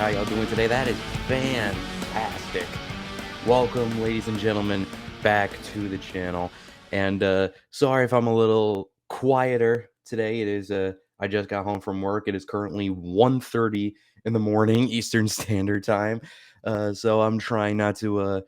How y'all doing today? That is fantastic. Welcome, ladies and gentlemen, back to the channel. And sorry if I'm a little quieter today. I just got home from work. It is currently 1:30 in the morning Eastern Standard Time. So I'm trying not to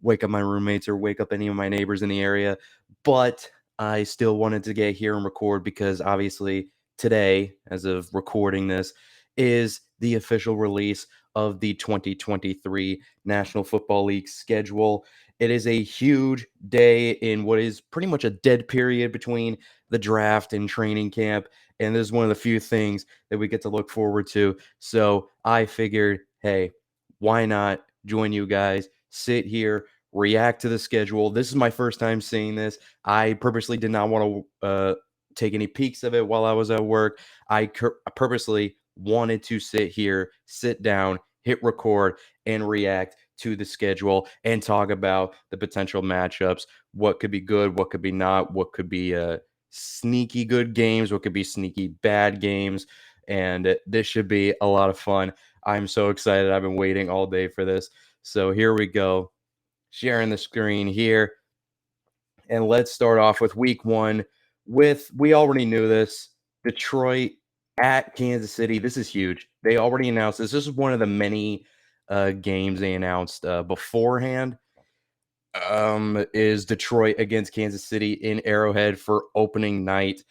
wake up my roommates or wake up any of my neighbors in the area. But I still wanted to get here and record because obviously today, as of recording this, is the official release of the 2023 National Football League schedule. It is a huge day in what is pretty much a dead period between the draft and training camp. And this is one of the few things that we get to look forward to. So I figured, hey, why not join you guys, sit here, react to the schedule. This is my first time seeing this. I purposely did not want to take any peeks of it while I was at work. I purposely wanted to sit here, sit down, hit record, and react to the schedule and talk about the potential matchups, what could be good, what could be not, what could be sneaky good games, what could be sneaky bad games. And this should be a lot of fun. I'm so excited. I've been waiting all day for this. So here we go. Sharing the screen here. And let's start off with week one we already knew this, Detroit at Kansas City. This is huge. They already announced this. This is one of the many games they announced beforehand. Is Detroit against Kansas City in Arrowhead for opening night.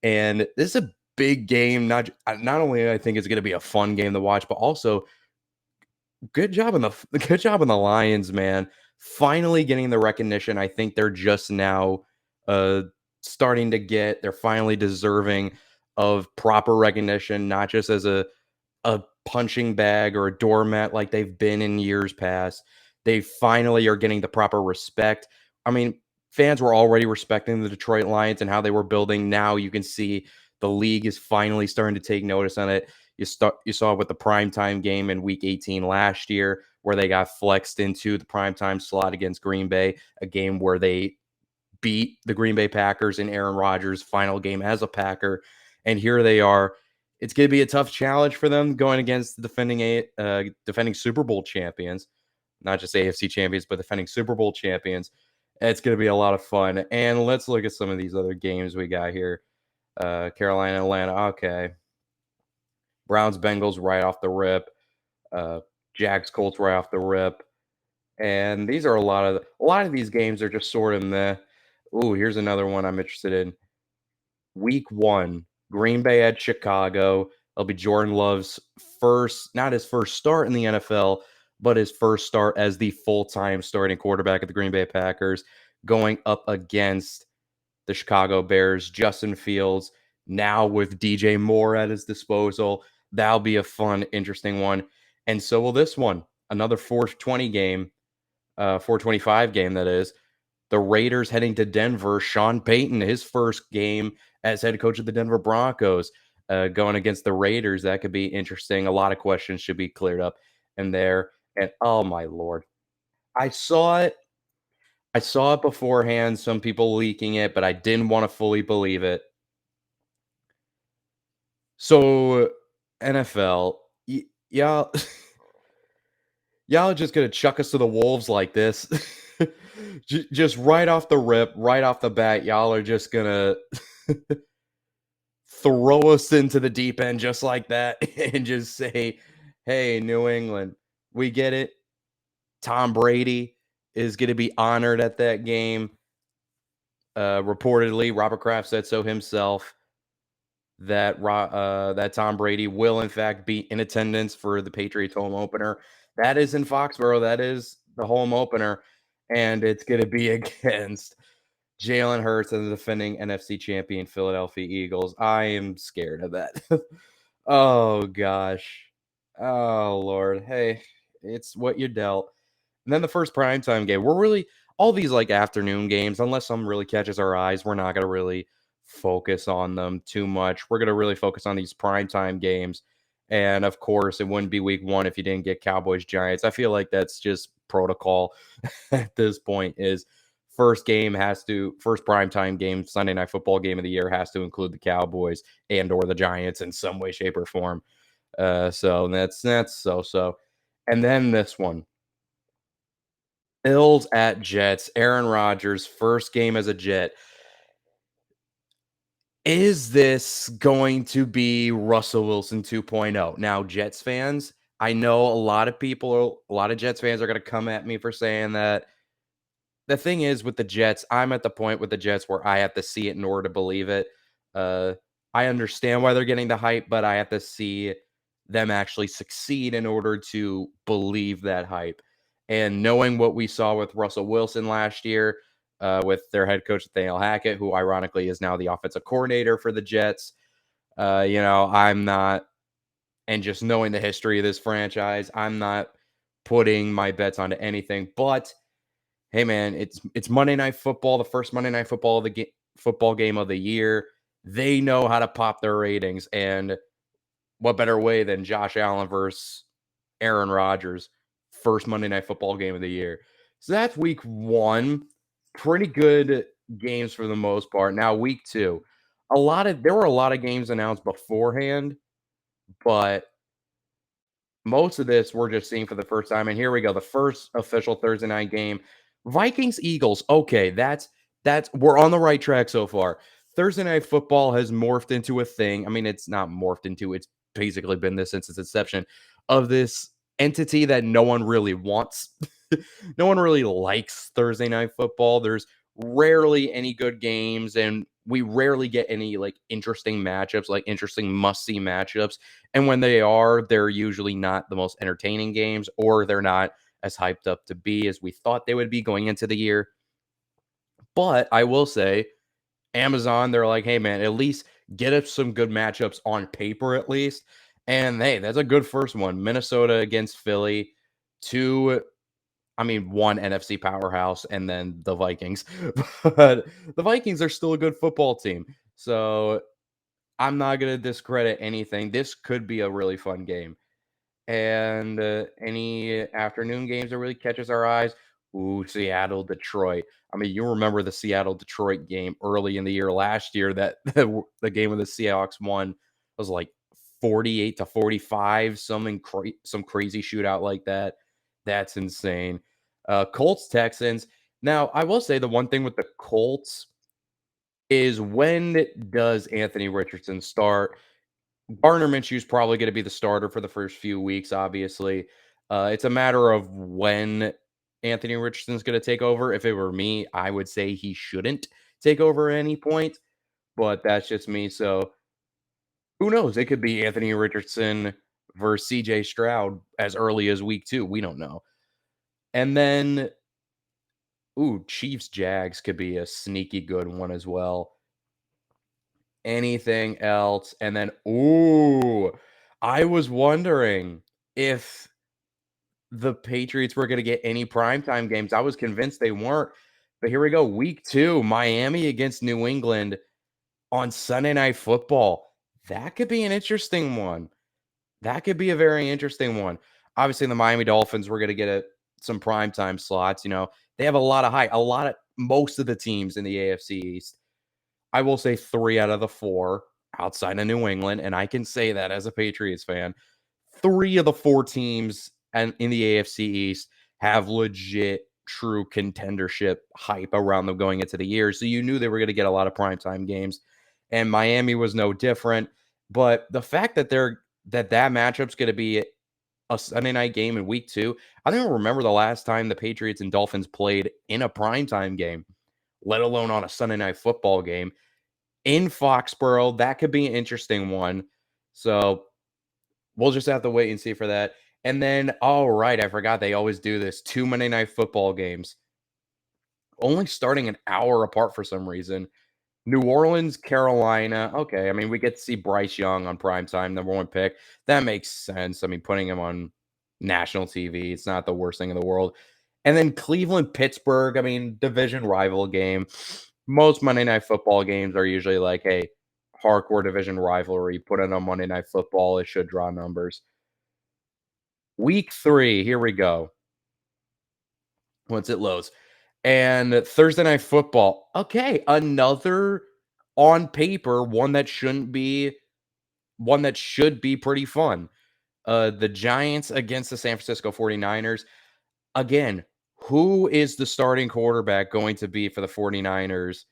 And this is a big game. Not only I think it's going to be a fun game to watch, but also good job on the Lions, man. Finally getting the recognition. I think they're just now starting to get. They're finally deserving of proper recognition, not just as a punching bag or a doormat like they've been in years past. They finally are getting the proper respect. I mean, fans were already respecting the Detroit Lions and how they were building. Now you can see the league is finally starting to take notice on it. You saw it with the primetime game in week 18 last year, where they got flexed into the primetime slot against Green Bay, a game where they beat the Green Bay Packers in Aaron Rodgers' final game as a Packer. And here they are. It's going to be a tough challenge for them going against the defending Super Bowl champions, not just AFC champions, but defending Super Bowl champions. It's going to be a lot of fun. And let's look at some of these other games we got here. Carolina, Atlanta. Okay. Browns, Bengals right off the rip. Jags, Colts right off the rip. And these are a lot of these games are just sort of meh. Ooh, here's another one I'm interested in. Week one, Green Bay at Chicago. It'll be Jordan Love's not his first start in the NFL, but his first start as the full-time starting quarterback of the Green Bay Packers, going up against the Chicago Bears. Justin Fields, now with DJ Moore at his disposal. That'll be a fun, interesting one. And so will this one. Another 420 game, 425 game, that is. The Raiders heading to Denver. Sean Payton, his first game as head coach of the Denver Broncos, going against the Raiders. That could be interesting. A lot of questions should be cleared up in there. And oh my Lord, I saw it. I saw it beforehand, some people leaking it, but I didn't want to fully believe it. So, NFL, y'all, y'all are just gonna chuck us to the wolves like this, just right off the rip, right off the bat. Y'all are just gonna throw us into the deep end just like that, and just say, "Hey, New England, we get it. Tom Brady is gonna be honored at that game." Reportedly, Robert Kraft said so himself, that Tom Brady will in fact be in attendance for the Patriots home opener. That is in Foxborough. That is the home opener, and it's going to be against Jalen Hurts and the defending NFC champion Philadelphia Eagles. I am scared of that. Oh gosh. Oh Lord. Hey, it's what you dealt. And then the first primetime game. We're really all these like afternoon games, unless some really catches our eyes, we're not gonna really focus on them too much. We're gonna really focus on these primetime games. And of course, it wouldn't be week one if you didn't get Cowboys Giants. I feel like that's just protocol at this point. Is first primetime game, Sunday night football game of the year has to include the Cowboys and or the Giants in some way, shape, or form. So that's so. And then this one, Bills at Jets. Aaron Rodgers, first game as a Jet. Is this going to be Russell Wilson 2.0? Now, Jets fans, I know a lot of Jets fans are going to come at me for saying that. The thing is with the Jets, I'm at the point with the Jets where I have to see it in order to believe it. Uh, I understand why they're getting the hype, but I have to see them actually succeed in order to believe that hype. And knowing what we saw with Russell Wilson last year, with their head coach Nathaniel Hackett, who ironically is now the offensive coordinator for the Jets, I'm not, and just knowing the history of this franchise, I'm not putting my bets onto anything. But hey, man, it's Monday Night Football, the first Monday Night Football of the football game of the year. They know how to pop their ratings, and what better way than Josh Allen versus Aaron Rodgers, first Monday Night Football game of the year. So that's week 1. Pretty good games for the most part. Now week 2, there were a lot of games announced beforehand, but most of this we're just seeing for the first time. And here we go. The first official Thursday night game. Vikings Eagles. Okay, that's we're on the right track so far. Thursday night football has morphed into a thing. I mean, it's not morphed into, it's basically been this since its inception of this entity that no one really wants. No one really likes Thursday night football. There's rarely any good games, and we rarely get any like interesting matchups, like interesting must-see matchups. And when they are, they're usually not the most entertaining games, or they're not as hyped up to be as we thought they would be going into the year. But I will say, Amazon, they're like, hey, man, at least get us some good matchups on paper, at least. And hey, that's a good first one. Minnesota against Philly, one NFC powerhouse, and then the Vikings. But the Vikings are still a good football team. So I'm not going to discredit anything. This could be a really fun game. And any afternoon games that really catches our eyes? Ooh, Seattle, Detroit. I mean, you remember the Seattle Detroit game early in the year last year that the game of the Seahawks won was like 48-45, some crazy shootout like that. That's insane. Colts Texans. Now, I will say the one thing with the Colts is, when does Anthony Richardson start? Gardner Minshew's probably going to be the starter for the first few weeks, obviously. It's a matter of when Anthony Richardson's going to take over. If it were me, I would say he shouldn't take over at any point, but that's just me. So who knows? It could be Anthony Richardson versus CJ Stroud as early as week 2. We don't know. And then, Chiefs Jags could be a sneaky good one as well. Anything else? And then, I was wondering if the Patriots were going to get any primetime games. I was convinced they weren't. But here we go. Week 2, Miami against New England on Sunday Night Football. That could be an interesting one. That could be a very interesting one. Obviously, the Miami Dolphins were going to get some primetime slots. They have a lot of height. Most of the teams in the AFC East. I will say 3 out of the 4 outside of New England, and I can say that as a Patriots fan. 3 of the 4 teams in the AFC East have legit true contendership hype around them going into the year. So you knew they were going to get a lot of primetime games, and Miami was no different. But the fact that that matchup's going to be a Sunday night game in week 2, I don't even remember the last time the Patriots and Dolphins played in a primetime game, let alone on a Sunday night football game in Foxborough. That could be an interesting one. So we'll just have to wait and see for that. And then, all right, I forgot they always do this. 2 Monday Night Football games, only starting an hour apart for some reason. New Orleans, Carolina. Okay, I mean, we get to see Bryce Young on primetime, number 1 pick. That makes sense. I mean, putting him on national TV, it's not the worst thing in the world. And then Cleveland, Pittsburgh. I mean, division rival game. Most Monday Night Football games are usually like, hey, hardcore division rivalry. Put it on Monday Night Football. It should draw numbers. Week 3, here we go. Once it loads. And Thursday Night Football. Okay, another on paper one that should be pretty fun. The Giants against the San Francisco 49ers. Again, who is the starting quarterback going to be for the 49ers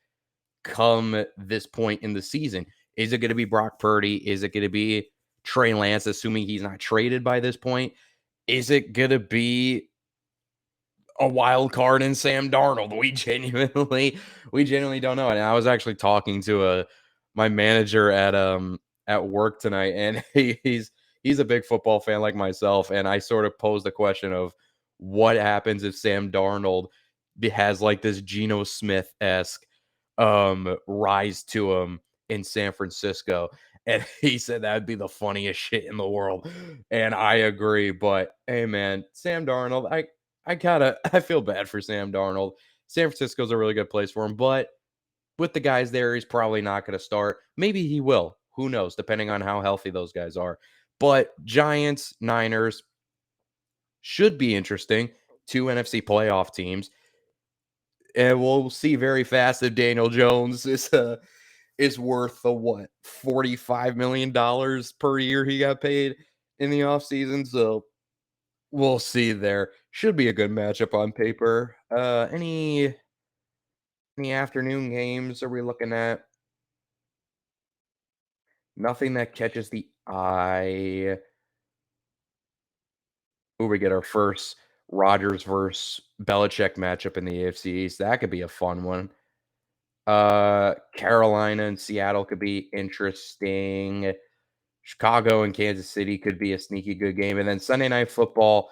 come this point in the season? Is it going to be Brock Purdy? Is it going to be Trey Lance, assuming he's not traded by this point? Is it going to be a wild card in Sam Darnold? We genuinely don't know. And I was actually talking to my manager at work tonight, and he's a big football fan like myself, and I sort of posed the question of what happens if Sam Darnold has like this Geno Smith-esque rise to him in San Francisco. And he said that'd be the funniest shit in the world. And I agree. But hey man, Sam Darnold, I feel bad for Sam Darnold. San Francisco's a really good place for him, but with the guys there, he's probably not going to start. Maybe he will. Who knows, depending on how healthy those guys are. But Giants, Niners should be interesting. Two NFC playoff teams. And we'll see very fast if Daniel Jones is worth the what, $45 million per year he got paid in the offseason. So we'll see there. Should be a good matchup on paper. Any afternoon games are we looking at? Nothing that catches the eye. Ooh, we get our first Rodgers versus Belichick matchup in the AFC East. That could be a fun one. Carolina and Seattle could be interesting. Chicago and Kansas City could be a sneaky good game. And then Sunday Night Football,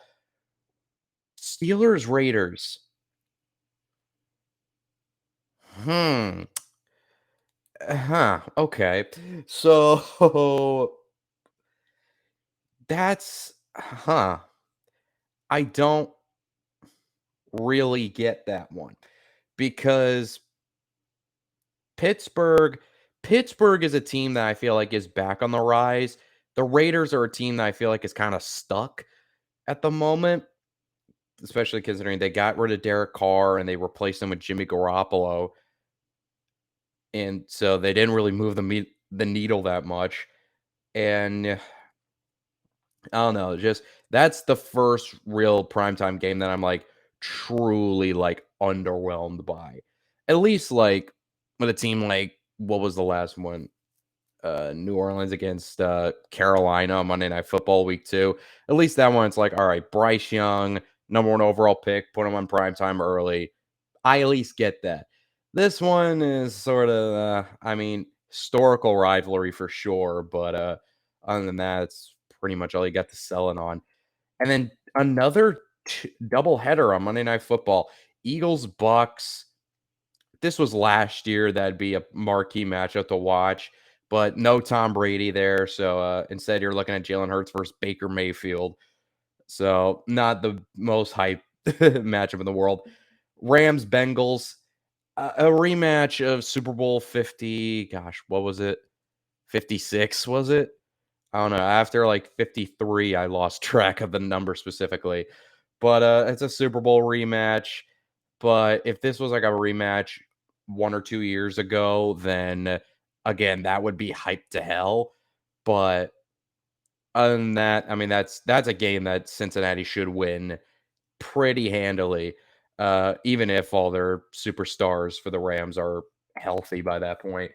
Steelers Raiders. Hmm. Huh. Okay. So that's I don't really get that one because Pittsburgh Pittsburgh is a team that I feel like is back on the rise. The Raiders are a team that I feel like is kind of stuck at the moment, especially considering they got rid of Derek Carr and they replaced him with Jimmy Garoppolo. And so they didn't really move the needle that much. And I don't know, just that's the first real primetime game that I'm like truly like underwhelmed by. At least like with a team like what was the last one? New Orleans against Carolina on Monday Night Football week 2. At least that one, it's like, all right, Bryce Young, number 1 overall pick, put him on primetime early. I at least get that. This one is sort of, I mean, historical rivalry for sure, but other than that, it's pretty much all you got to sell it on. And then another double header on Monday Night Football: Eagles Bucks. This was last year. That'd be a marquee matchup to watch, but no Tom Brady there. So instead, you're looking at Jalen Hurts versus Baker Mayfield. So not the most hype matchup in the world. Rams Bengals, a rematch of Super Bowl 50. Gosh, what was it? 56 was it? I don't know. After like 53, I lost track of the number specifically. But it's a Super Bowl rematch. But if this was like a rematch 1 or 2 years ago, then again, that would be hyped to hell. But other than that, I mean, that's a game that Cincinnati should win pretty handily, even if all their superstars for the Rams are healthy by that point.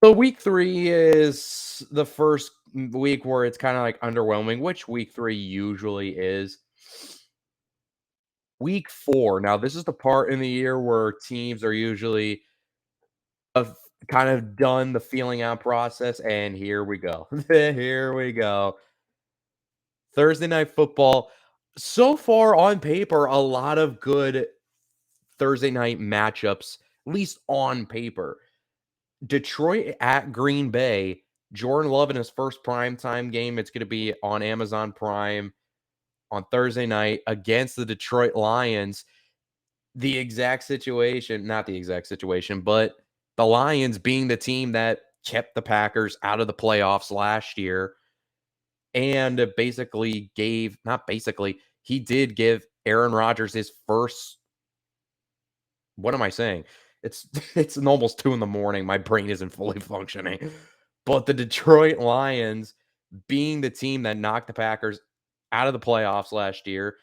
So week 3 is the first week where it's kind of like underwhelming, which week 3 usually is. Week 4, now this is the part in the year where teams are usually have kind of done the feeling out process, and here we go. Here we go. Thursday Night Football. So far on paper, a lot of good Thursday night matchups, at least on paper. Detroit at Green Bay. Jordan Love in his first primetime game. It's going to be on Amazon Prime on Thursday night against the Detroit Lions. The exact situation, not the exact situation, but the Lions being the team that kept the Packers out of the playoffs last year and basically gave, not basically, he did give Aaron Rodgers his first, what am I saying? It's almost 2 in the morning. My brain isn't fully functioning. But the Detroit Lions, being the team that knocked the Packers out of the playoffs last year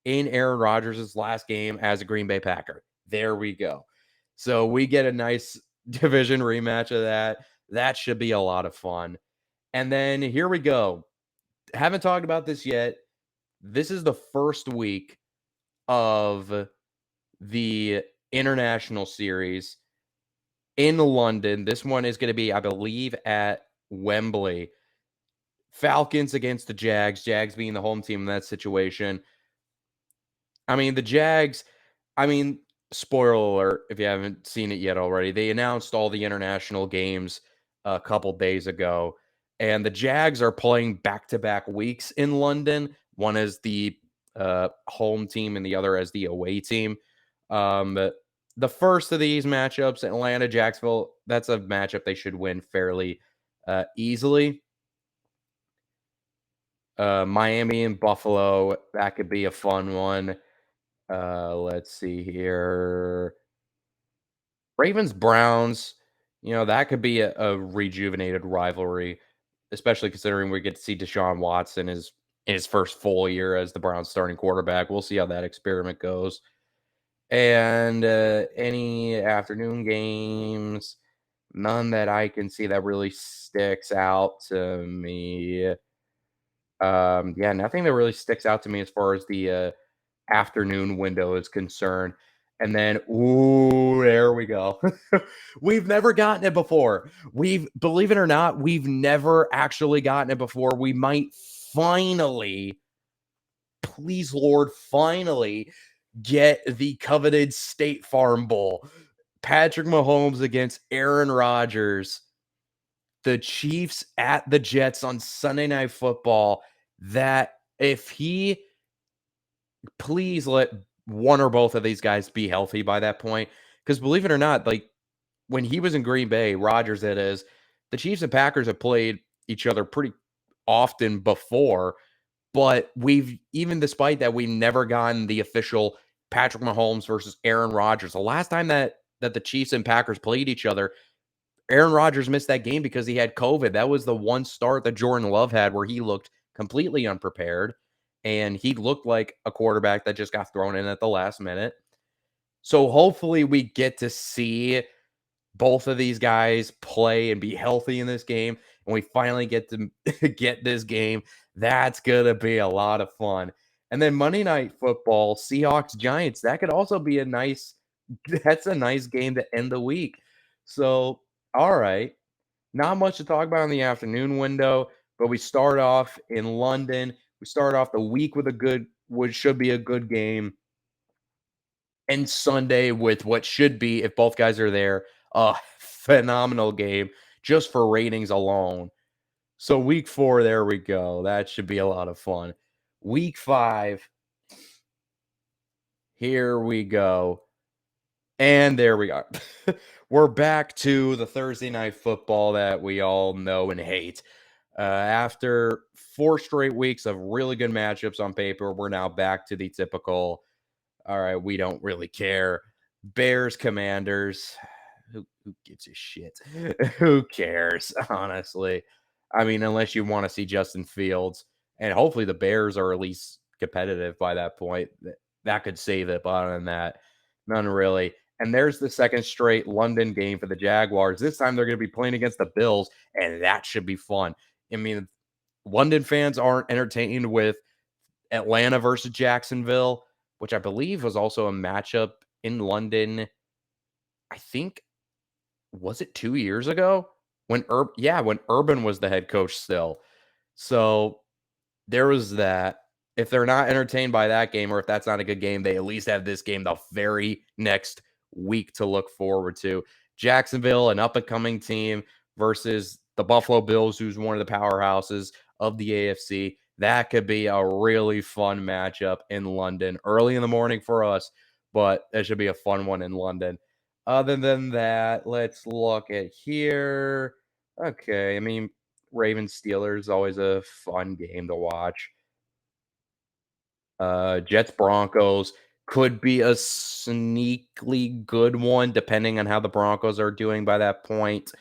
in Aaron Rodgers' last game as a Green Bay Packer. There we go. So we get a nice division rematch of that. That should be a lot of fun. And then here we go. Haven't talked about this yet. This is the first week of the international series in London. This one is going to be, I believe, at Wembley. Falcons against the Jags. Jags being the home team in that situation. I mean, the Jags, spoiler alert, if you haven't seen it yet already, they announced all the international games a couple days ago. And the Jags are playing back-to-back weeks in London. One as the home team and the other as the away team. The first of these matchups, Atlanta, Jacksonville, that's a matchup they should win fairly easily. Miami and Buffalo, that could be a fun one. Let's see here. Ravens, Browns, that could be a rejuvenated rivalry, especially considering we get to see Deshaun Watson in his first full year as the Browns starting quarterback. We'll see how that experiment goes. And any afternoon games, none that I can see that really sticks out to me. Yeah, nothing that really sticks out to me as far as the afternoon window is concerned. And then, ooh, there we go. We've never gotten it before. Believe it or not, we've never actually gotten it before. We might finally, please, Lord, finally get the coveted State Farm Bowl. Patrick Mahomes against Aaron Rodgers. The Chiefs at the Jets on Sunday Night Football. That if he, please let one or both of these guys be healthy by that point. Because believe it or not, like when he was in Green Bay, Rodgers, it is, the Chiefs and Packers have played each other pretty often before. But even despite that, we've never gotten the official Patrick Mahomes versus Aaron Rodgers. The last time that the Chiefs and Packers played each other, Aaron Rodgers missed that game because he had COVID. That was the one start that Jordan Love had where he looked completely unprepared. And he looked like a quarterback that just got thrown in at the last minute. So hopefully we get to see both of these guys play and be healthy in this game. And we finally get to get this game. That's going to be a lot of fun. And then Monday Night Football, Seahawks, Giants, that could also be that's a nice game to end the week. So, all right. Not much to talk about in the afternoon window, but we start off in London. We start off the week with which should be a good game. And Sunday with what should be, if both guys are there, a phenomenal game just for ratings alone. So week 4, there we go. That should be a lot of fun. Week 5, here we go. And there we are. We're back to the Thursday Night Football that we all know and hate. After 4 straight weeks of really good matchups on paper, we're now back to the typical, all right, we don't really care. Bears, Commanders. Who gives a shit? Who cares, honestly? I mean, unless you want to see Justin Fields. And hopefully the Bears are at least competitive by that point. That could save it, but other than that, none really. And there's the second straight London game for the Jaguars. This time they're going to be playing against the Bills, and that should be fun. I mean, London fans aren't entertained with Atlanta versus Jacksonville, which I believe was also a matchup in London. I think, was it 2 years ago? When Urban was the head coach still. So there was that. If they're not entertained by that game, or if that's not a good game, they at least have this game the very next week to look forward to. Jacksonville, an up-and-coming team, versus the Buffalo Bills, who's one of the powerhouses of the AFC. That could be a really fun matchup in London. Early in the morning for us, but it should be a fun one in London. Other than that, let's look at here. Okay, I mean, Ravens Steelers, always a fun game to watch. Jets Broncos could be a sneakily good one, depending on how the Broncos are doing by that point.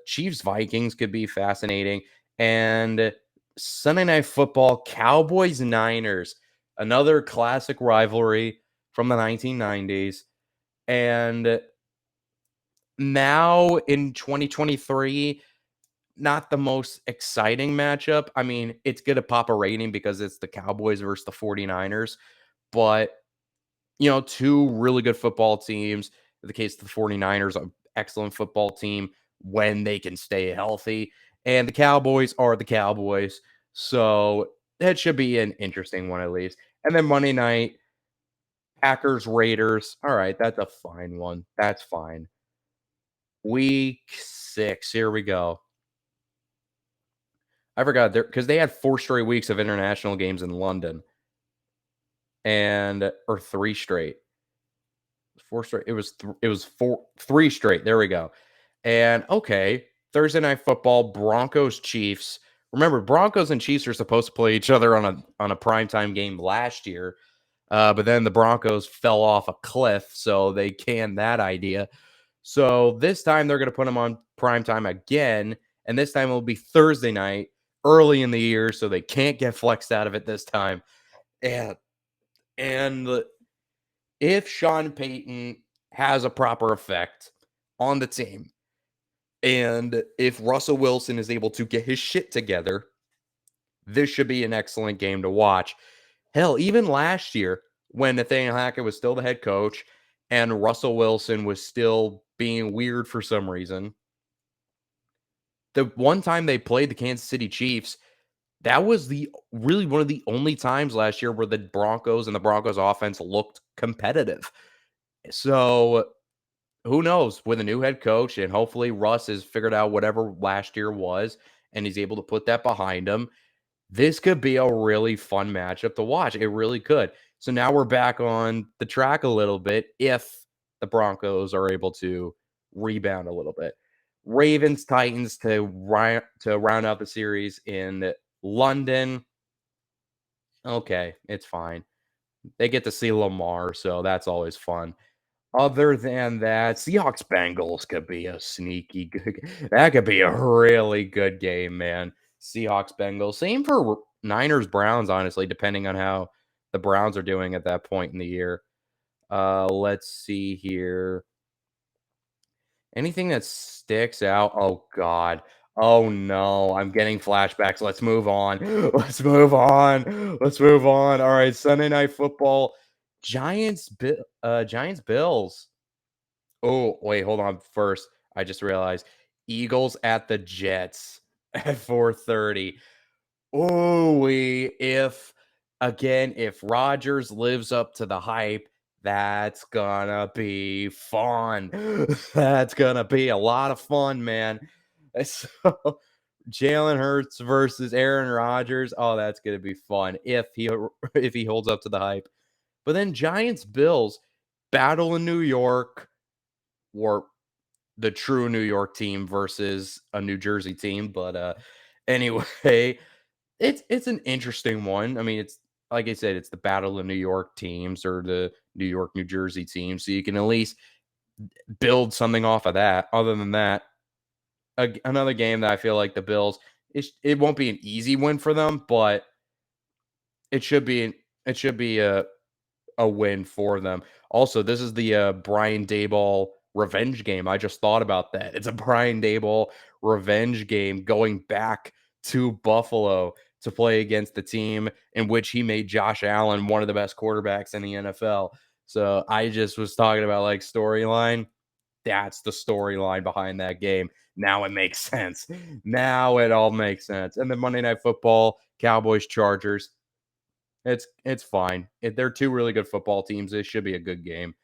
Chiefs Vikings could be fascinating. And Sunday Night Football, Cowboys Niners, another classic rivalry from the 1990s. And now in 2023, not the most exciting matchup. I mean, it's going to pop a rating because it's the Cowboys versus the 49ers, but two really good football teams. In the case of the 49ers, an excellent football team when they can stay healthy. And the Cowboys are the Cowboys. So that should be an interesting one at least. And then Monday night, Packers, Raiders. All right, that's a fine one. That's fine. Week 6. Here we go. I forgot there because they had 4 straight weeks of international games in London. Or 3 straight. 4 straight. It was 3 straight. There we go. And okay, Thursday night football, Broncos Chiefs. Remember, Broncos and Chiefs are supposed to play each other on a primetime game last year. But then the Broncos fell off a cliff, so they canned that idea. So this time they're going to put them on primetime again, and this time it'll be Thursday night, early in the year, so they can't get flexed out of it this time. And if Sean Payton has a proper effect on the team, and if Russell Wilson is able to get his shit together, this should be an excellent game to watch. Hell, even last year when Nathaniel Hackett was still the head coach and Russell Wilson was still being weird for some reason, the one time they played the Kansas City Chiefs, that was really one of the only times last year where the Broncos and the Broncos offense looked competitive. So who knows with a new head coach, and hopefully Russ has figured out whatever last year was and he's able to put that behind him. This could be a really fun matchup to watch. It really could. So now we're back on the track a little bit if the Broncos are able to rebound a little bit. Ravens, Titans to round out the series in London. Okay, it's fine. They get to see Lamar, so that's always fun. Other than that, Seahawks Bengals could be a sneaky good. That could be a really good game, man. Seahawks Bengals. Same for Niners Browns, honestly, depending on how the Browns are doing at that point in the year. Let's see here. Anything that sticks out? Oh God. Oh no, I'm getting flashbacks. Let's move on. Let's move on. Let's move on. All right, Sunday night football. Giants Bills. Oh, wait, hold on. First, I just realized Eagles at the Jets at 4:30. Oh, if Rodgers lives up to the hype, that's gonna be fun. That's gonna be a lot of fun, man. So Jalen Hurts versus Aaron Rodgers. Oh, that's gonna be fun if he holds up to the hype. But then Giants Bills battle in New York, or the true New York team versus a New Jersey team. But anyway, it's an interesting one. I mean, it's like I said, it's the battle of New York teams or the New York, New Jersey team. So you can at least build something off of that. Other than that, another game that I feel like the Bills, it won't be an easy win for them, but it should be a win for them. Also, this is the Brian Daboll revenge game. I just thought about that. It's a Brian Daboll revenge game going back to Buffalo to play against the team in which he made Josh Allen one of the best quarterbacks in the NFL. So I just was talking about like storyline. That's the storyline behind that game. Now it makes sense. Now it all makes sense. And then Monday Night Football, Cowboys, Chargers. It's fine. They're two really good football teams. It should be a good game,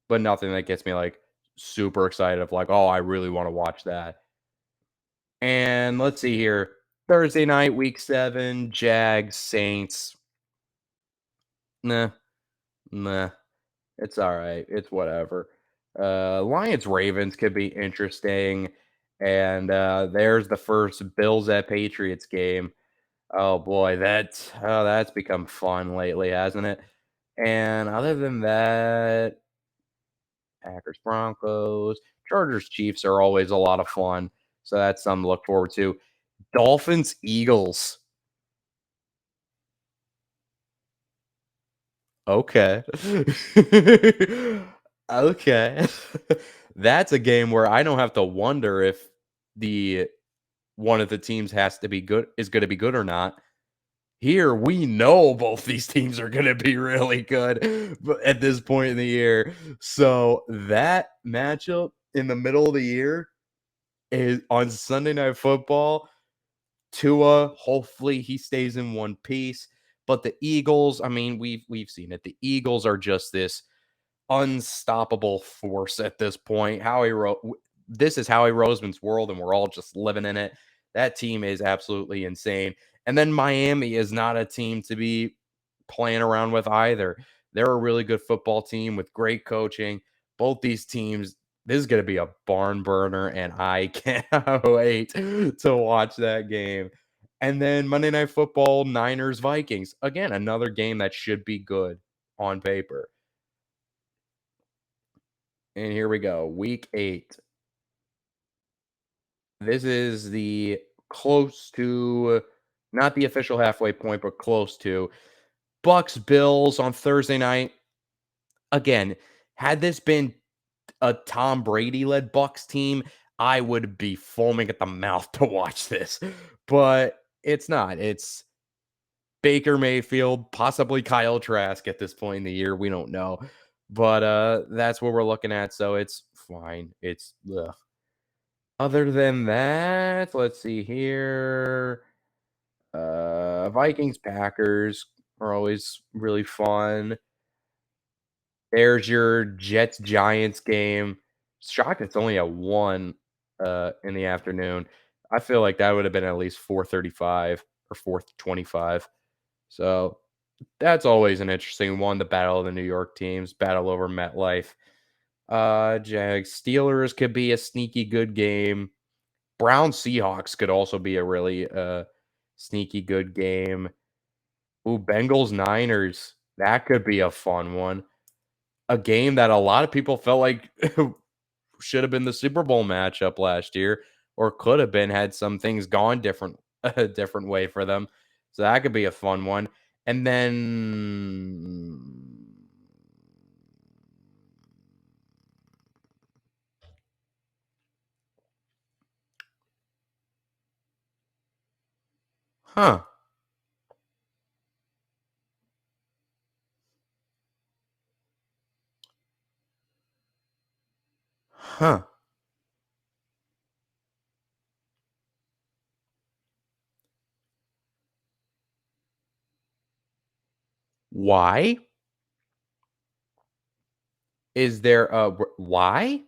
but nothing that gets me like super excited of like, oh, I really want to watch that. And let's see here. Thursday night, week 7, Jags, Saints. Nah, nah. It's all right. It's whatever. Lions, Ravens could be interesting. And there's the first Bills at Patriots game. Oh boy, that's become fun lately, hasn't it? And other than that, Packers, Broncos, Chargers, Chiefs are always a lot of fun. So that's something to look forward to. Dolphins, Eagles. Okay. Okay. That's a game where I don't have to wonder if the one of the teams has to be good is gonna be good or not. Here, we know both these teams are gonna be really good but at this point in the year. So, that matchup in the middle of the year is on Sunday Night Football. Tua, hopefully he stays in one piece, but the Eagles, I mean, we've seen it. The Eagles are just this unstoppable force at this point. This is Howie Roseman's world, and we're all just living in it. That team is absolutely insane. And then Miami is not a team to be playing around with either. They're a really good football team with great coaching. Both these teams, this is going to be a barn burner, and I can't wait to watch that game. And then Monday Night Football, Niners Vikings. Again, another game that should be good on paper. And here we go. Week 8. This is the close to not the official halfway point, but close to Bucks Bills on Thursday night. Again, had this been a Tom Brady led Bucks team, I would be foaming at the mouth to watch this. But it's not. It's Baker Mayfield, possibly Kyle Trask at this point in the year. We don't know. But that's what we're looking at. So it's fine. It's ugh. Other than that, let's see here. Vikings Packers are always really fun. There's your Jets Giants game. Shocked it's only at 1 in the afternoon. I feel like that would have been at least 4:35 or 4:25. So that's always an interesting one. The battle of the New York teams, battle over MetLife. Jags Steelers could be a sneaky good game. Brown Seahawks could also be a really sneaky good game. Ooh, Bengals Niners. That could be a fun one. A game that a lot of people felt like should have been the Super Bowl matchup last year, or could have been had some things gone different a different way for them. So that could be a fun one. And then huh. Huh. Why? Is there a why?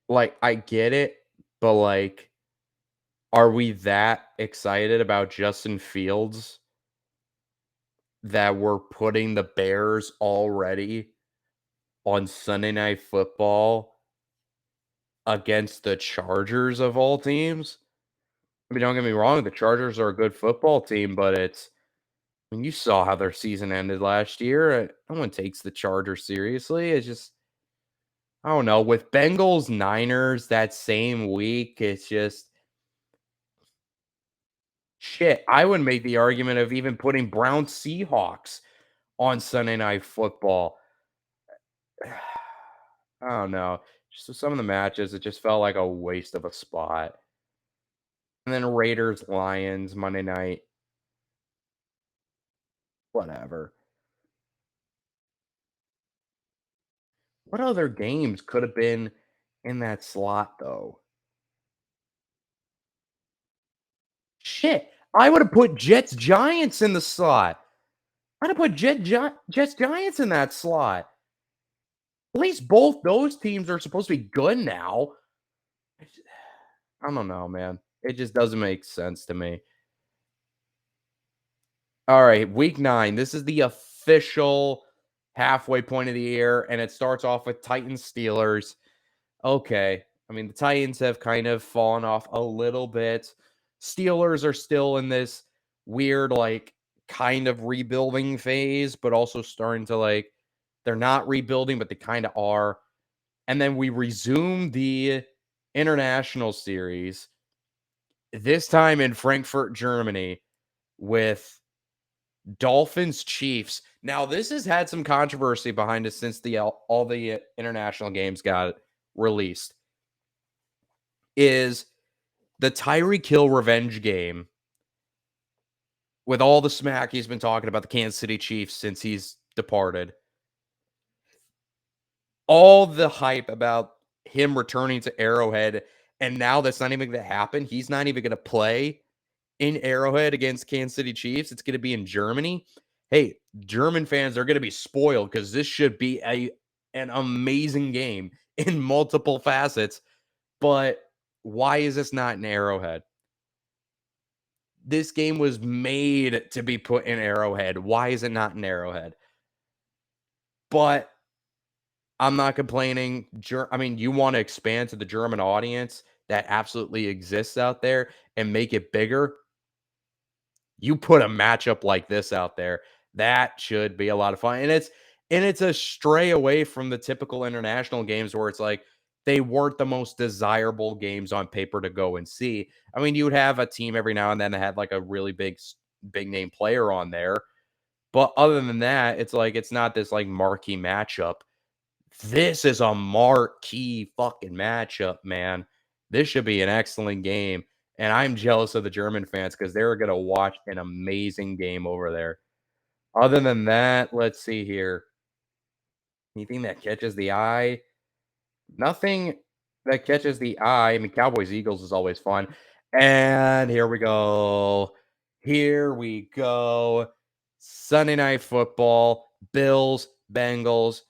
Like, I get it, but, like, are we that excited about Justin Fields that we're putting the Bears already on Sunday Night Football against the Chargers of all teams? I mean, don't get me wrong, the Chargers are a good football team, but it's I mean, you saw how their season ended last year. No one takes the Chargers seriously. It's just I don't know. With Bengals Niners that same week, it's just shit. I would make the argument of even putting Brown Seahawks on Sunday Night Football. I don't know. Just some of the matches, it just felt like a waste of a spot. And then Raiders Lions Monday night, whatever. What other games could have been in that slot though? Shit, I would have put Jets Giants in the slot. I'd have put Jets Giants in that slot. At least both those teams are supposed to be good now. I don't know, man. It just doesn't make sense to me. All right, week 9. This is the official halfway point of the year, and it starts off with Titans Steelers. Okay. I mean, the Titans have kind of fallen off a little bit. Steelers are still in this weird, like, kind of rebuilding phase, but also starting to, like, They're not rebuilding, but they kind of are. And then we resume the international series, this time in Frankfurt, Germany, with Dolphins Chiefs. Now, this has had some controversy behind it since all the international games got released. Is the Tyreek Hill revenge game, with all the smack he's been talking about the Kansas City Chiefs since he's departed, all the hype about him returning to Arrowhead, and now that's not even going to happen. He's not even going to play in Arrowhead against Kansas City Chiefs. It's going to be in Germany. Hey, German fans are going to be spoiled because this should be an amazing game in multiple facets. But why is this not in Arrowhead? This game was made to be put in Arrowhead. Why is it not in Arrowhead? But I'm not complaining. I mean, you want to expand to the German audience that absolutely exists out there and make it bigger. You put a matchup like this out there, that should be a lot of fun. And it's a stray away from the typical international games where it's like they weren't the most desirable games on paper to go and see. I mean, you would have a team every now and then that had like a really big name player on there. But other than that, it's like it's not this like marquee matchup. This is a marquee fucking matchup, man. This should be an excellent game. And I'm jealous of the German fans because they're going to watch an amazing game over there. Other than that, let's see here. Anything that catches the eye? Nothing that catches the eye. I mean, Cowboys Eagles is always fun. And here we go. Here we go. Sunday Night Football, Bills, Bengals.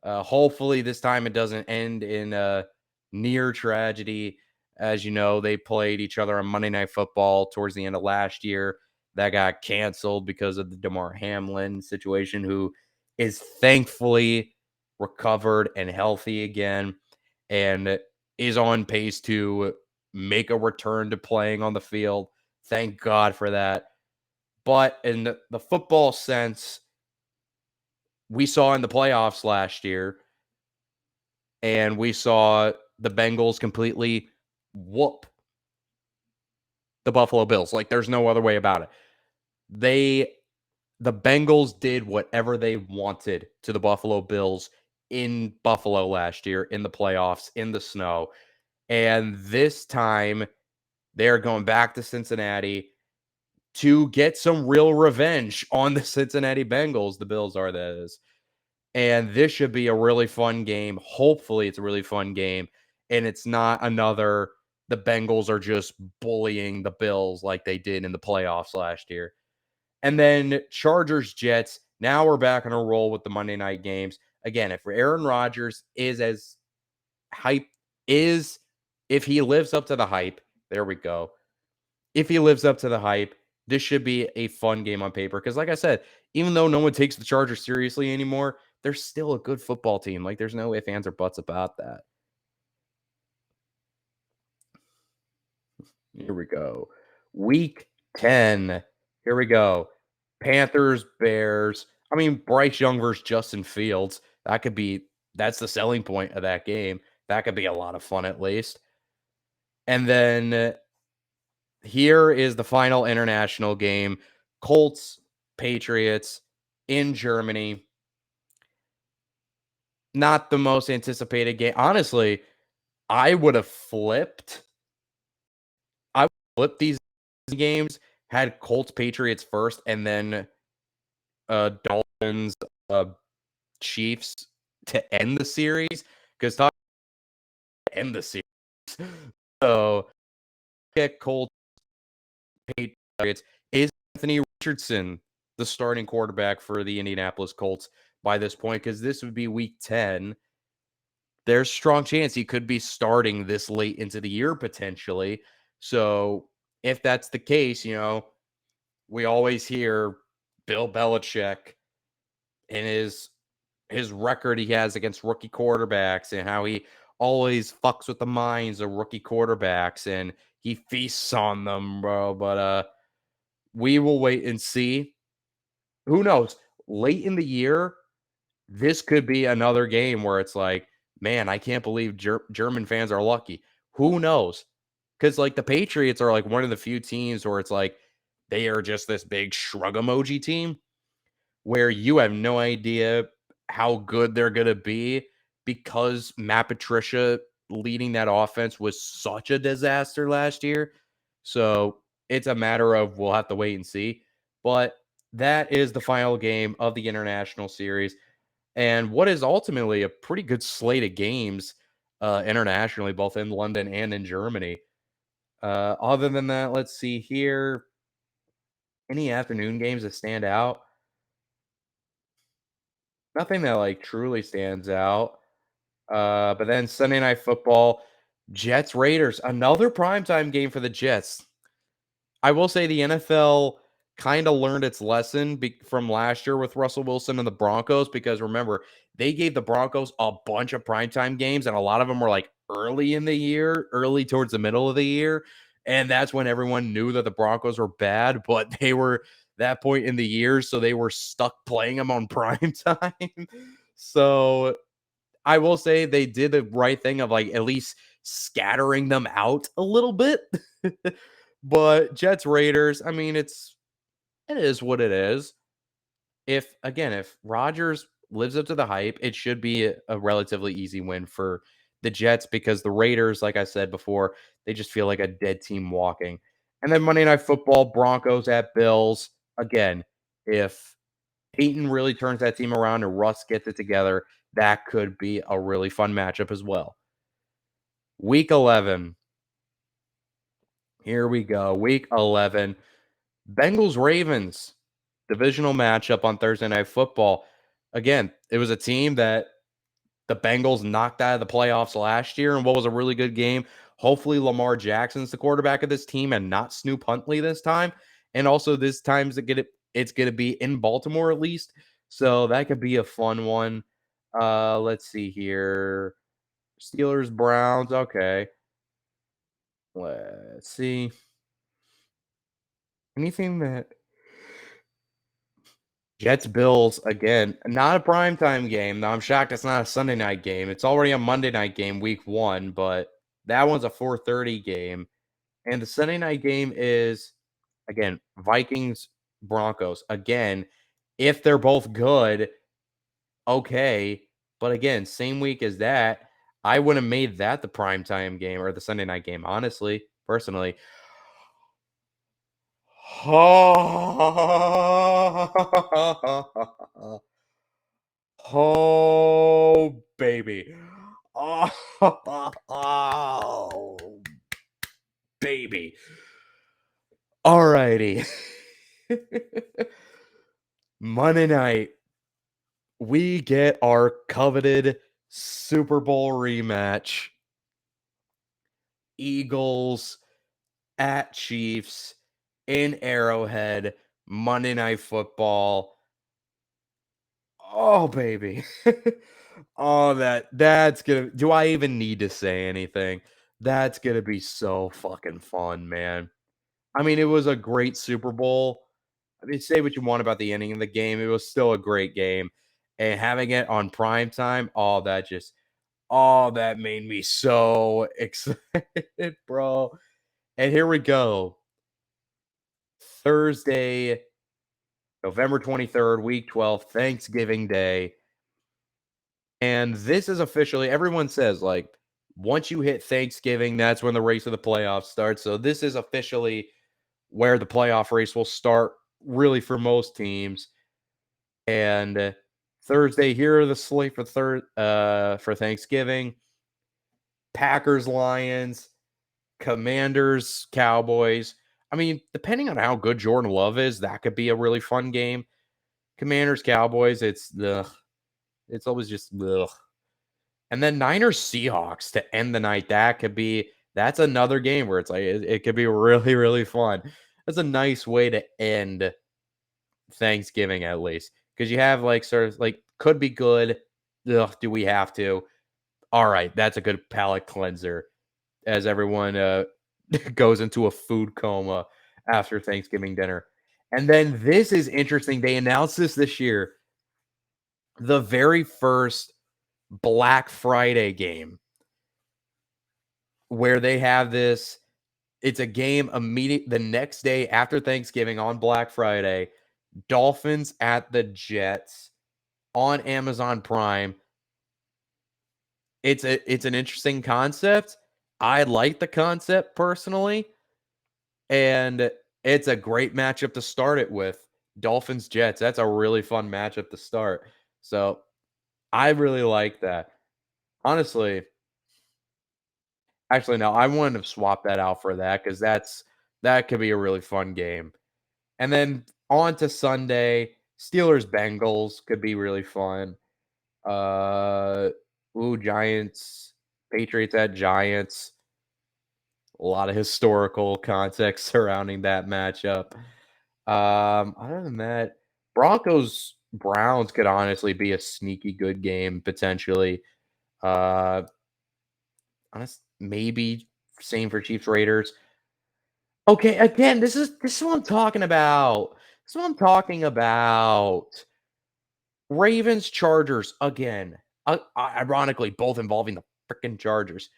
Hopefully, this time it doesn't end in a near tragedy. As you know, they played each other on Monday Night Football towards the end of last year. That got canceled because of the Damar Hamlin situation, who is thankfully recovered and healthy again and is on pace to make a return to playing on the field. Thank God for that. But in the football sense, we saw in the playoffs last year, and we saw the Bengals completely whoop the Buffalo Bills. Like, there's no other way about it. The Bengals did whatever they wanted to the Buffalo Bills in Buffalo last year, in the playoffs, in the snow. And this time, they're going back to Cincinnati to get some real revenge on the Cincinnati Bengals. The Bills are, that is. And this should be a really fun game. Hopefully, it's a really fun game. And it's not another, the Bengals are just bullying the Bills like they did in the playoffs last year. And then Chargers, Jets. Now we're back on a roll with the Monday night games. Again, if Aaron Rodgers is as hype, if he lives up to the hype, there we go. If he lives up to the hype, this should be a fun game on paper. Because, like I said, even though no one takes the Chargers seriously anymore, they're still a good football team. Like, there's no ifs, ands, or buts about that. Here we go. Week 10. Here we go. Panthers, Bears. I mean, Bryce Young versus Justin Fields. That's the selling point of that game. That could be a lot of fun at least. And then here is the final international game. Colts, Patriots in Germany. Not the most anticipated game. Honestly, I would have flipped. I would flip these games, had Colts, Patriots first, and then Dolphins, Chiefs to end the series. Because talk end the series. So get Colts, Patriots. Is Anthony Richardson the starting quarterback for the Indianapolis Colts by this point? Because this would be week 10. There's a strong chance he could be starting this late into the year potentially. So if that's the case, we always hear Bill Belichick and his record he has against rookie quarterbacks and how he always fucks with the minds of rookie quarterbacks and he feasts on them, bro. But we will wait and see. Who knows? Late in the year, this could be another game where it's like, man, I can't believe German fans are lucky. Who knows? Because like the Patriots are like one of the few teams where it's like they are just this big shrug emoji team where you have no idea how good they're going to be because Matt Patricia leading that offense was such a disaster last year. So it's a matter of we'll have to wait and see. But that is the final game of the international series and what is ultimately a pretty good slate of games internationally, both in London and in Germany. Other than that, let's see here. Any afternoon games that stand out? Nothing that like truly stands out. But then Sunday Night Football, Jets Raiders, another primetime game for the Jets. I will say the NFL kind of learned its lesson from last year with Russell Wilson and the Broncos because remember, they gave the Broncos a bunch of primetime games, and a lot of them were like early in the year, early towards the middle of the year. And that's when everyone knew that the Broncos were bad, but they were that point in the year, so they were stuck playing them on prime time. So I will say they did the right thing of like at least scattering them out a little bit. But Jets Raiders, I mean, it is what it is. If Rodgers lives up to the hype, it should be a relatively easy win for the Jets because the Raiders, like I said before, they just feel like a dead team walking. And then Monday Night Football, Broncos at Bills. Again, if Peyton really turns that team around and Russ gets it together, that could be a really fun matchup as well. Week 11. Here we go. Week 11. Bengals Ravens divisional matchup on Thursday Night Football. Again, it was a team that the Bengals knocked out of the playoffs last year and what was a really good game. Hopefully Lamar Jackson's the quarterback of this team and not Snoop Huntley this time. And also this time's it's going to be in Baltimore at least. So that could be a fun one. Let's see here. Steelers Browns, okay. Let's see. Anything that Jets Bills again, not a primetime game. Now I'm shocked it's not a Sunday night game. It's already a Monday night game, week 1, but that one's a 4:30 game. And the Sunday night game is again Vikings Broncos. Again, if they're both good, okay. But again, same week as that, I would have made that the primetime game or the Sunday night game, honestly, personally. Oh, baby. Oh, oh, baby. All righty. Monday night, we get our coveted Super Bowl rematch. Eagles at Chiefs in Arrowhead, Monday Night Football. Oh, baby. Oh, that's gonna do I even need to say anything? That's gonna be so fucking fun, man. I mean, it was a great Super Bowl. I mean, say what you want about the ending of the game, it was still a great game. And having it on prime time, that made me so excited, bro. And here we go. Thursday, November 23rd, week 12, Thanksgiving Day. And this is officially, everyone says, like, once you hit Thanksgiving, that's when the race of the playoffs starts. So this is officially where the playoff race will start, really, for most teams. And Thursday, here are the slate for Thanksgiving. Packers, Lions, Commanders, Cowboys. I mean, depending on how good Jordan Love is, that could be a really fun game. Commanders, Cowboys, it's always just ugh. And then Niners, Seahawks to end the night. That's another game where it's like it could be really, really fun. That's a nice way to end Thanksgiving at least. Because you have like sort of like could be good. Ugh, do we have to? All right, that's a good palate cleanser as everyone goes into a food coma after Thanksgiving dinner. And then this is interesting. They announced this year. the very first Black Friday game where they have this. It's a game immediate the next day after Thanksgiving on Black Friday. Dolphins at the Jets on Amazon Prime. It's an interesting concept. I like the concept personally, and it's a great matchup to start it with. Dolphins Jets. That's a really fun matchup to start. So I really like that. Honestly, actually, no, I wouldn't have swapped that out for that because that could be a really fun game. And then on to Sunday, Steelers Bengals could be really fun. Uh, Giants, Patriots at Giants. A lot of historical context surrounding that matchup. Other than that, Broncos Browns could honestly be a sneaky good game potentially. Uh, maybe same for Chiefs Raiders. Okay, again, this is what I'm talking about. This is what I'm talking about. Ravens Chargers again. Ironically, both involving the freaking Chargers.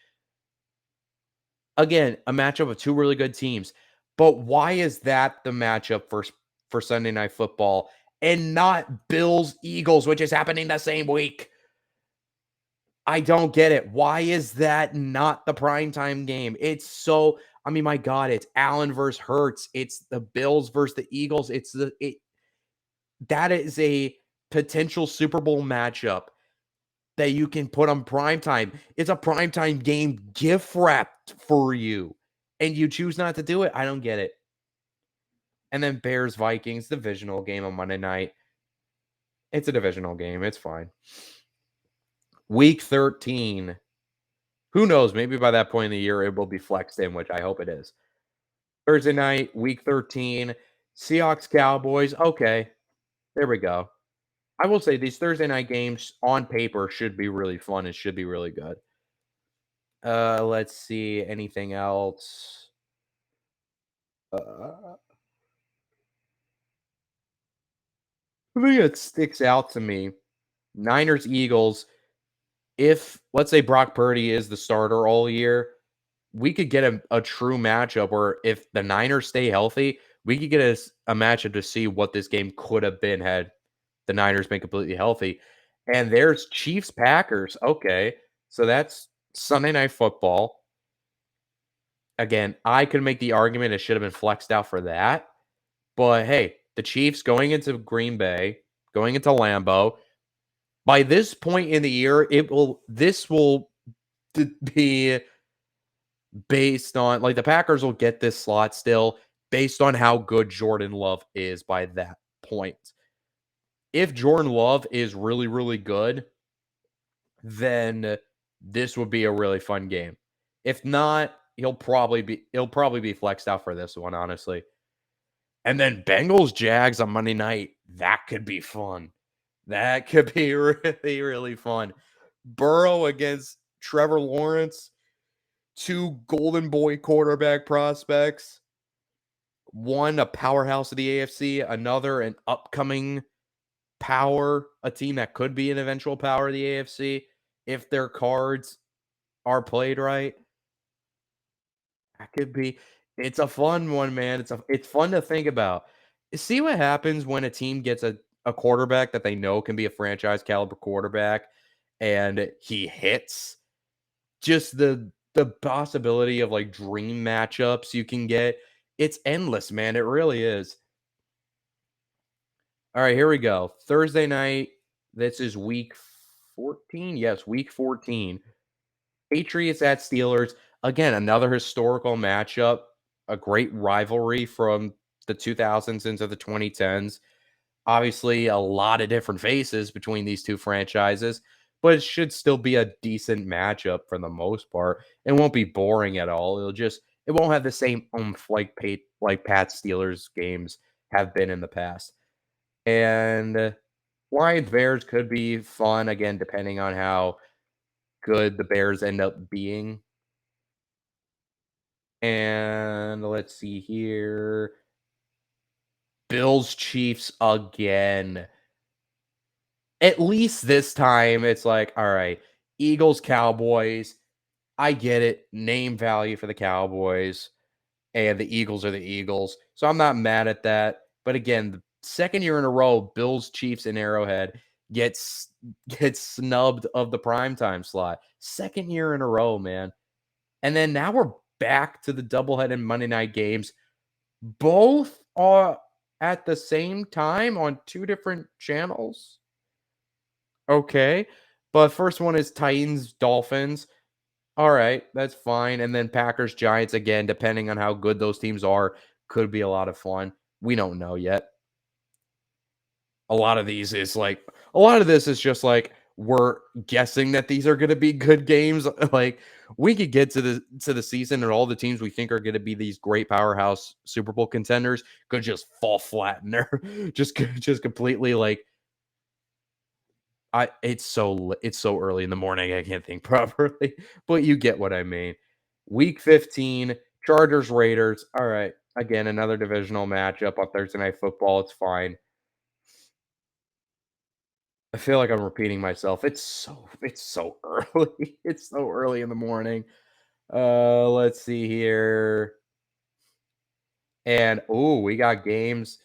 Again, a matchup of two really good teams. But why is that the matchup for Sunday Night Football and not Bills Eagles, which is happening the same week? I don't get it. Why is that not the primetime game? It's so I mean, my God, it's Allen versus Hurts. It's the Bills versus the Eagles. That is a potential Super Bowl matchup that you can put on primetime. It's a primetime game gift wrapped for you, and you choose not to do it. I don't get it. And then Bears Vikings divisional game on Monday night. It's a divisional game. It's fine. Week 13. Who knows? Maybe by that point in the year it will be flexed in, which I hope it is. Thursday night, week 13. Seahawks Cowboys. Okay. There we go. I will say these Thursday night games on paper should be really fun and should be really good. Let's see. Anything else? Uh, the thing that sticks out to me, Niners Eagles. If let's say Brock Purdy is the starter all year, we could get a true matchup where if the Niners stay healthy, we could get a matchup to see what this game could have been had the Niners been completely healthy. And there's Chiefs Packers. Okay. So that's Sunday Night Football. Again, I could make the argument it should have been flexed out for that. But hey, the Chiefs going into Green Bay, going into Lambeau. By this point in the year, this will be based on like the Packers will get this slot still based on how good Jordan Love is by that point. If Jordan Love is really, really good, then this would be a really fun game. If not, he'll probably be flexed out for this one, honestly. And then Bengals Jags on Monday night. That could be fun. That could be really, really fun. Burrow against Trevor Lawrence, two Golden Boy quarterback prospects. One, a powerhouse of the AFC, another, an upcoming power, a team that could be an eventual power of the AFC if their cards are played right. That could be. It's a fun one, man. It's fun to think about. See what happens when a team gets a quarterback that they know can be a franchise caliber quarterback and he hits. Just the possibility of like dream matchups you can get. It's endless, man. It really is. All right, here we go. Thursday night. This is week 14. Yes, week 14. Patriots at Steelers. Again, another historical matchup, a great rivalry from the 2000s into the 2010s. Obviously, a lot of different faces between these two franchises, but it should still be a decent matchup for the most part. It won't be boring at all. It won't have the same oomph like Pat Steelers games have been in the past. And Lions Bears could be fun again, depending on how good the Bears end up being. And let's see here. Bills Chiefs again. At least this time, it's like, all right, Eagles, Cowboys. I get it. Name value for the Cowboys, and the Eagles are the Eagles. So I'm not mad at that. But again, the second year in a row, Bills, Chiefs, and Arrowhead gets gets snubbed of the primetime slot. Second year in a row, man. And then now we're back to the doubleheaded Monday night games. Both are at the same time on two different channels. Okay. But first one is Titans, Dolphins. All right, that's fine. And then Packers, Giants again, depending on how good those teams are, could be a lot of fun. We don't know yet. A lot of these is like a lot of this is just like we're guessing that these are going to be good games. Like we could get to the season and all the teams we think are going to be these great powerhouse Super Bowl contenders could just fall flat in there, just completely like it's so early in the morning, I can't think properly, but you get what I mean. Week 15, Chargers, Raiders. All right. Again, another divisional matchup on Thursday Night Football. It's fine. I feel like I'm repeating myself. It's so early. It's so early in the morning. Let's see here. And we got games.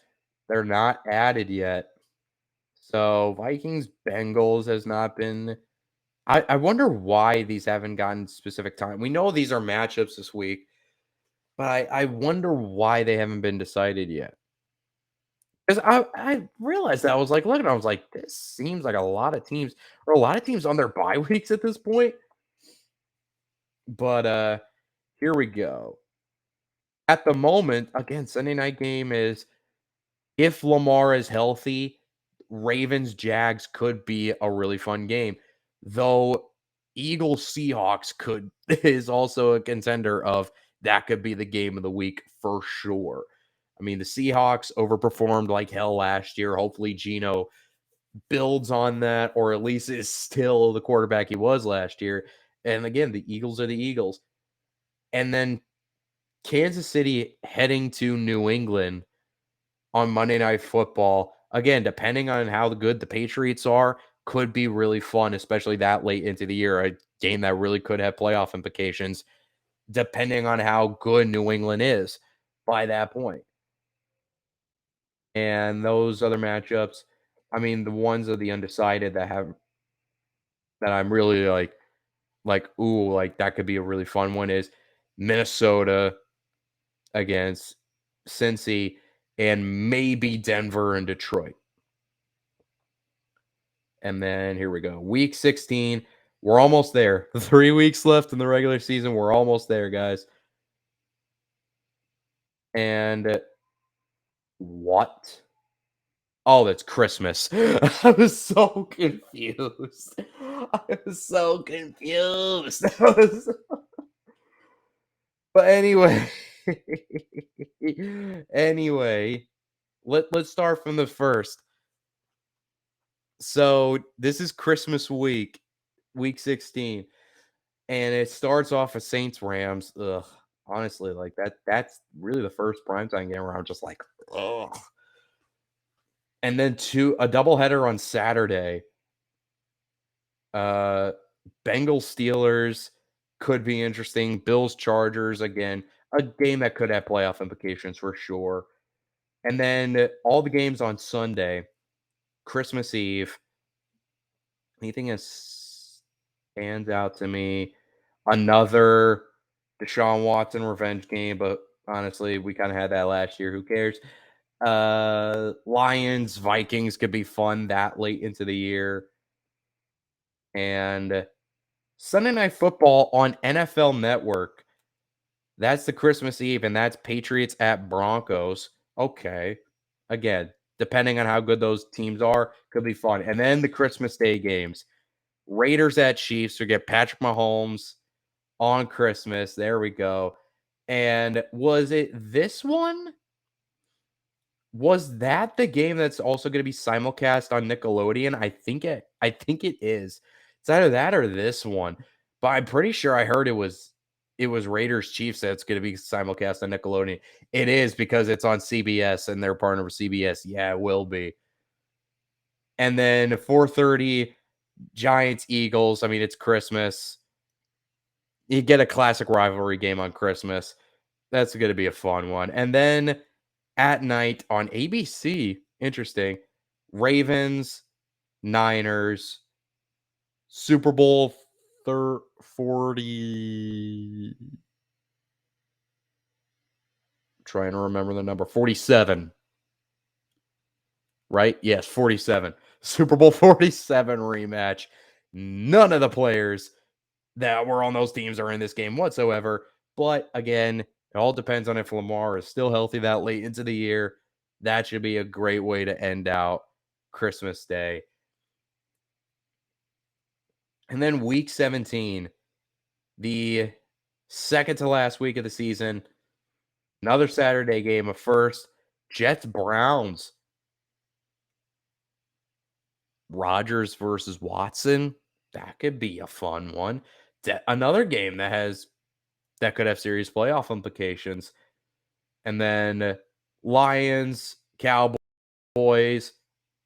They're not added yet. So Vikings Bengals has not been. I wonder why these haven't gotten specific time. We know these are matchups this week, but I wonder why they haven't been decided yet. Because I realized that I was like looking, I was like, this seems like a lot of teams or a lot of teams on their bye weeks at this point. But here we go. At the moment, again, Sunday night game is if Lamar is healthy, Ravens Jags could be a really fun game. Though Eagles Seahawks could is also a contender of that could be the game of the week for sure. I mean, the Seahawks overperformed like hell last year. Hopefully Geno builds on that or at least is still the quarterback he was last year. And again, the Eagles are the Eagles. And then Kansas City heading to New England on Monday Night Football. Again, depending on how good the Patriots are, could be really fun, especially that late into the year. A game that really could have playoff implications, depending on how good New England is by that point. And those other matchups, I mean, the ones of the undecided that I'm really like that could be a really fun one is Minnesota against Cincy and maybe Denver and Detroit. And then here we go. Week 16. We're almost there. 3 weeks left in the regular season. We're almost there, guys. And what? Oh, that's Christmas. I was so confused. I was so confused. But anyway, anyway, let's start from the first. So this is Christmas week, week 16. And it starts off as Saints Rams. Ugh. Honestly, like that's really the first primetime game where I'm just like, ugh. And then a doubleheader on Saturday. Uh Bengals Steelers could be interesting. Bills Chargers again, a game that could have playoff implications for sure. And then all the games on Sunday, Christmas Eve. Anything that stands out to me? Another Deshaun Watson revenge game, but honestly, we kind of had that last year. Who cares? Lions, Vikings could be fun that late into the year. And Sunday Night Football on NFL Network. That's the Christmas Eve, and that's Patriots at Broncos. Okay. Again, depending on how good those teams are, could be fun. And then the Christmas Day games. Raiders at Chiefs. We get Patrick Mahomes on Christmas. There we go. And was it this one? Was that the game that's also going to be simulcast on Nickelodeon? I think it is. It's either that or this one. But I'm pretty sure I heard it was Raiders Chiefs that's going to be simulcast on Nickelodeon. It is because it's on CBS and they're partner with CBS. Yeah, it will be. And then 4:30 Giants Eagles. I mean, it's Christmas. You get a classic rivalry game on Christmas. That's going to be a fun one. And then at night on ABC, interesting. Ravens, Niners, Super Bowl 40. Trying to remember the number 47. Right? Yes, 47. Super Bowl 47 rematch. None of the players that were on those teams are in this game whatsoever. But again, it all depends on if Lamar is still healthy that late into the year. That should be a great way to end out Christmas Day. And then week 17, the second to last week of the season, another Saturday game, a first. Jets Browns. Rodgers versus Watson. That could be a fun one. Another game that could have serious playoff implications. And then Lions, Cowboys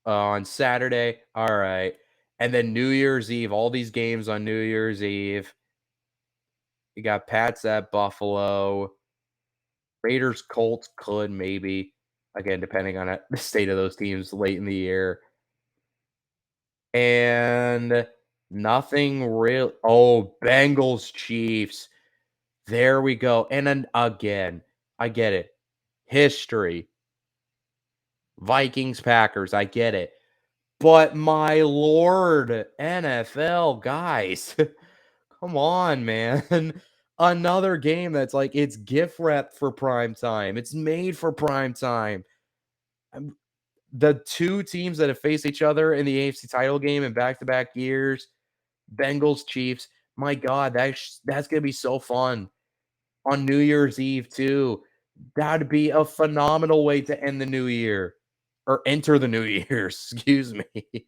on Saturday. All right. And then New Year's Eve, all these games on New Year's Eve. You got Pats at Buffalo. Raiders, Colts could maybe. Again, depending on the state of those teams late in the year. And nothing real. Oh, Bengals, Chiefs. There we go. And then again, I get it. History. Vikings, Packers. I get it. But my lord, NFL, guys. Come on, man. Another game that's like it's gift wrapped for prime time. It's made for prime time. The two teams that have faced each other in the AFC title game in back-to-back years, Bengals, Chiefs. My God, that's gonna be so fun on New Year's Eve too. That'd be a phenomenal way to end the new year or enter the new year. Excuse me.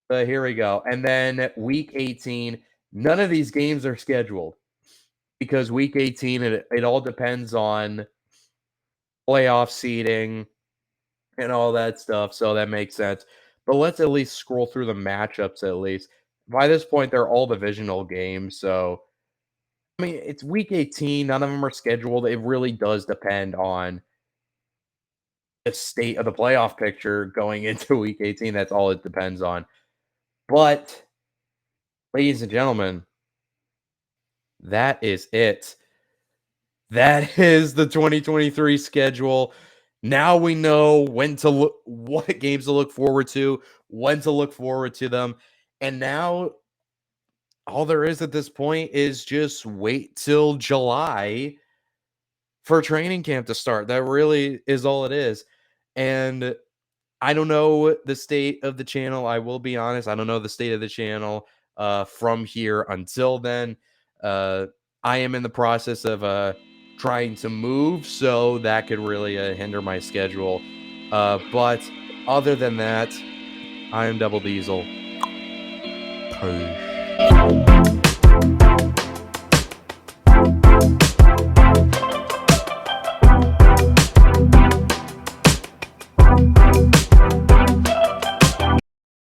But here we go. And then week 18, none of these games are scheduled because week 18, it all depends on playoff seeding and all that stuff. So that makes sense. But let's at least scroll through the matchups at least. By this point, they're all divisional games. So, I mean, it's week 18. None of them are scheduled. It really does depend on the state of the playoff picture going into week 18. That's all it depends on. But, ladies and gentlemen, that is it. That is the 2023 schedule. Now we know when to look, what games to look forward to, when to look forward to them. And now all there is at this point is just wait till July for training camp to start. That really is all it is. And I don't know the state of the channel. I will be honest. I don't know the state of the channel from here until then. I am in the process of trying to move, so that could really hinder my schedule. But other than that, I am Double Diesel. Peace.